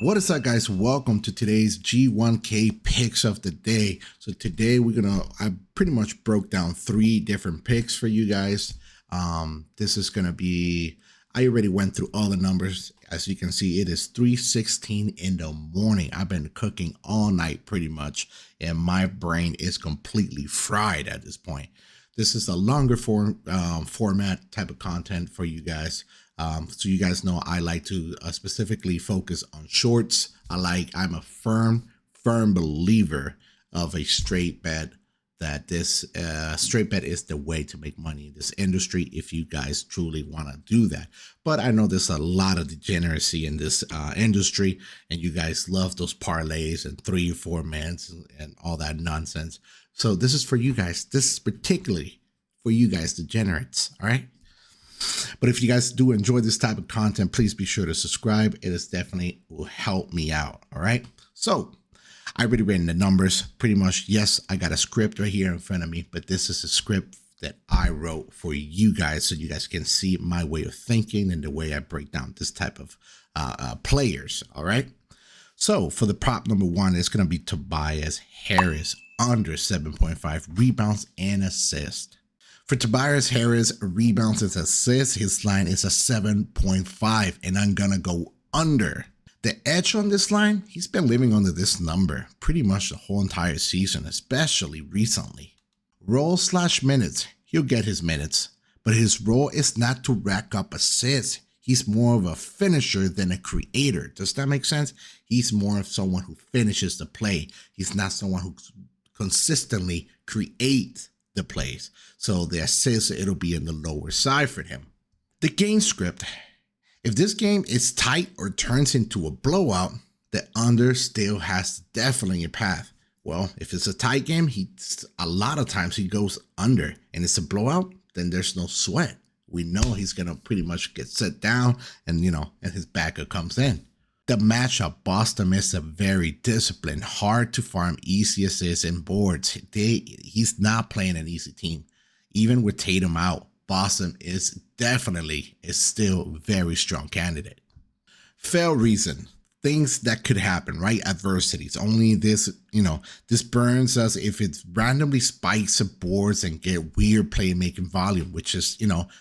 What is up, guys? Welcome to today's G1K picks of the day. So today I pretty much broke down 3 different picks for you guys. This is gonna be, I already went through all the numbers. As you can see, it is 3:16 in the morning. I've been cooking all night pretty much, and my brain is completely fried at this point. This is a longer format type of content for you guys. So you guys know I like to specifically focus on shorts. I'm a firm believer of a straight bet, that this straight bet is the way to make money in this industry if you guys truly want to do that. But I know there's a lot of degeneracy in this industry, and you guys love those parlays and 3 or 4 mans and all that nonsense. So this is for you guys. This is particularly for you guys degenerates, all right? But if you guys do enjoy this type of content, please be sure to subscribe. It is definitely will help me out. All right. So I already written the numbers pretty much. Yes, I got a script right here in front of me, but this is a script that I wrote for you guys so you guys can see my way of thinking and the way I break down this type of players. All right. So for the prop number 1, it's going to be Tobias Harris under 7.5 rebounds and assists. For Tobias Harris, rebounds and assists, his line is a 7.5, and I'm going to go under. The edge on this line, he's been living under this number pretty much the whole entire season, especially recently. Role/minutes, he'll get his minutes, but his role is not to rack up assists. He's more of a finisher than a creator. Does that make sense? He's more of someone who finishes the play. He's not someone who consistently creates the plays. So the assists, it'll be in the lower side for him. The game script. If this game is tight or turns into a blowout, the under still has definitely a path. Well, if it's a tight game, a lot of times he goes under, and it's a blowout, then there's no sweat. We know he's gonna pretty much get set down, and and his backer comes in. The matchup, Boston is a very disciplined, hard to farm, easy assists and boards. He's not playing an easy team. Even with Tatum out, Boston is still very strong candidate. Fail reason, things that could happen, right? Adversities. Only this, this burns us if it randomly spikes boards and get weird playmaking volume, which is,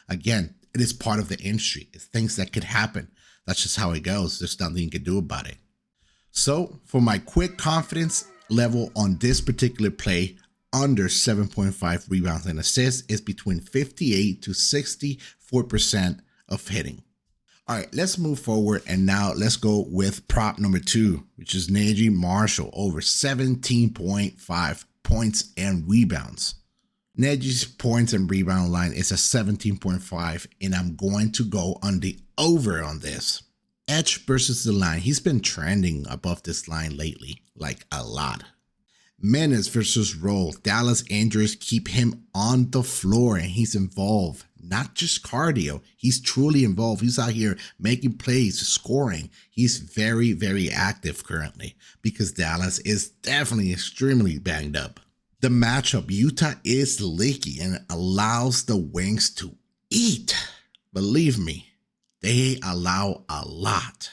again, it is part of the industry. It's things that could happen. That's just how it goes. There's nothing you can do about it. So for my quick confidence level on this particular play, under 7.5 rebounds and assists is between 58 to 64% of hitting. All right, let's move forward. And now let's go with prop number 2, which is Najee Marshall over 17.5 points and rebounds. Najee's points and rebound line is a 17.5, and I'm going to go on the over on this. Edge versus the line. He's been trending above this line lately, like a lot. Minutes versus role. Dallas injuries keep him on the floor, and he's involved. Not just cardio. He's truly involved. He's out here making plays, scoring. He's very, very active currently because Dallas is definitely extremely banged up. The matchup, Utah is leaky and allows the Wings to eat. Believe me, they allow a lot.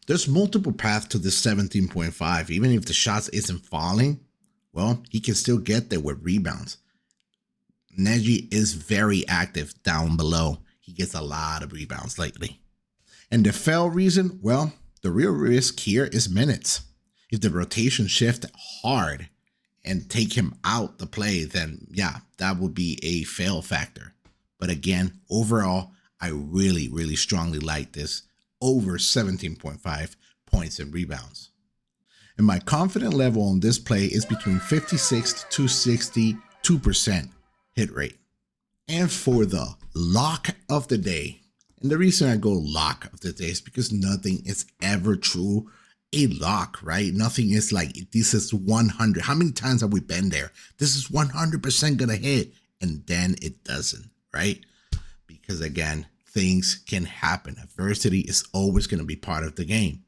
There's multiple paths to this 17.5. Even if the shots isn't falling, well, he can still get there with rebounds. Najee is very active down below. He gets a lot of rebounds lately. And the fail reason, well, the real risk here is minutes. If the rotation shift hard and take him out the play, then yeah, that would be a fail factor. But again, overall, I really, really strongly like this over 17.5 points and rebounds. And my confident level on this play is between 56 to 62% hit rate. And for the lock of the day, and the reason I go lock of the day is because nothing is ever true a lock, right? Nothing is like, this is 100. How many times have we been there? This is 100% gonna hit, and then it doesn't, right? Because again, things can happen. Adversity is always gonna be part of the game.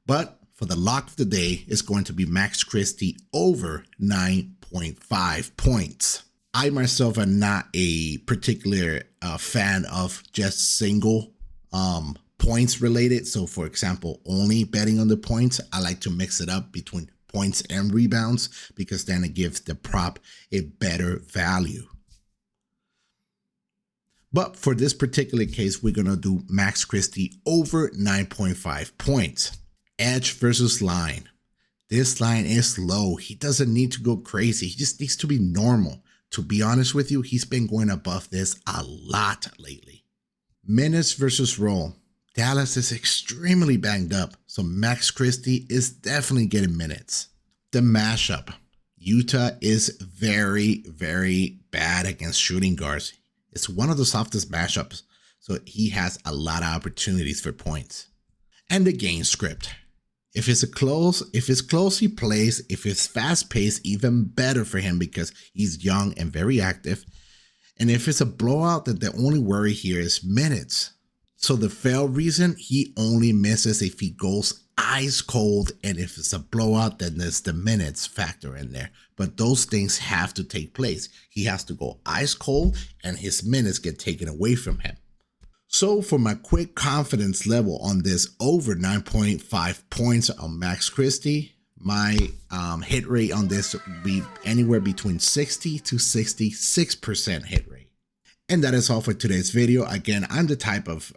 But for the lock of the day, it's going to be Max Christie over 9.5 points. I myself am not a particular fan of just single points related. So for example, only betting on the points, I like to mix it up between points and rebounds because then it gives the prop a better value. But for this particular case, we're going to do Max Christie over 9.5 points. Edge versus line. This line is low. He doesn't need to go crazy. He just needs to be normal. To be honest with you, he's been going above this a lot lately. Minutes versus roll. Dallas is extremely banged up, so Max Christie is definitely getting minutes. The mashup. Utah is very, very bad against shooting guards. It's one of the softest mashups, so he has a lot of opportunities for points. And the game script. If it's close, he plays. If it's fast paced, even better for him because he's young and very active. And if it's a blowout, then the only worry here is minutes. So the fail reason, he only misses if he goes ice cold. And if it's a blowout, then there's the minutes factor in there. But those things have to take place. He has to go ice cold and his minutes get taken away from him. So for my quick confidence level on this over 9.5 points on Max Christie, my hit rate on this would be anywhere between 60 to 66% hit rate. And that is all for today's video. Again, I'm the type of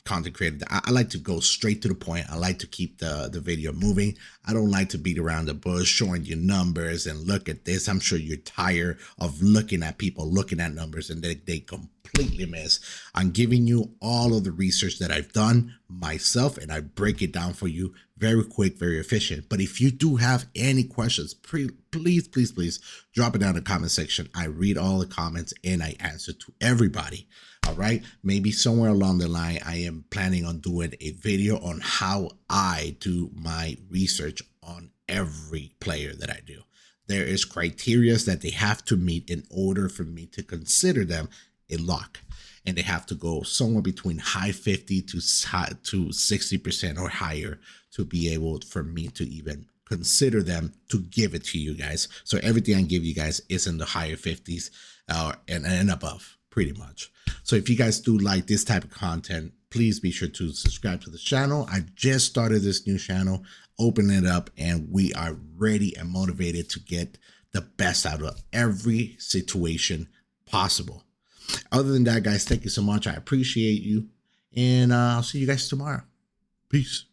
content creator that I like to go straight to the point. I like to keep the video moving. I don't like to beat around the bush, showing you numbers and look at this. I'm sure you're tired of looking at people looking at numbers and they completely miss. I'm giving you all of the research that I've done myself and I break it down for you very quick, very efficient. But if you do have any questions, please drop it down in the comment section. I read all the comments and I answer to everybody. All right. Maybe somewhere along the line, I am planning on doing a video on how I do my research on every player that I do. There is criteria that they have to meet in order for me to consider them a lock. And they have to go somewhere between high 50 to 60% or higher to be able for me to even consider them to give it to you guys. So everything I give you guys is in the higher 50s and above, pretty much. So if you guys do like this type of content, please be sure to subscribe to the channel. I just started this new channel, open it up, and we are ready and motivated to get the best out of every situation possible. Other than that, guys, thank you so much. I appreciate you. And I'll see you guys tomorrow. Peace.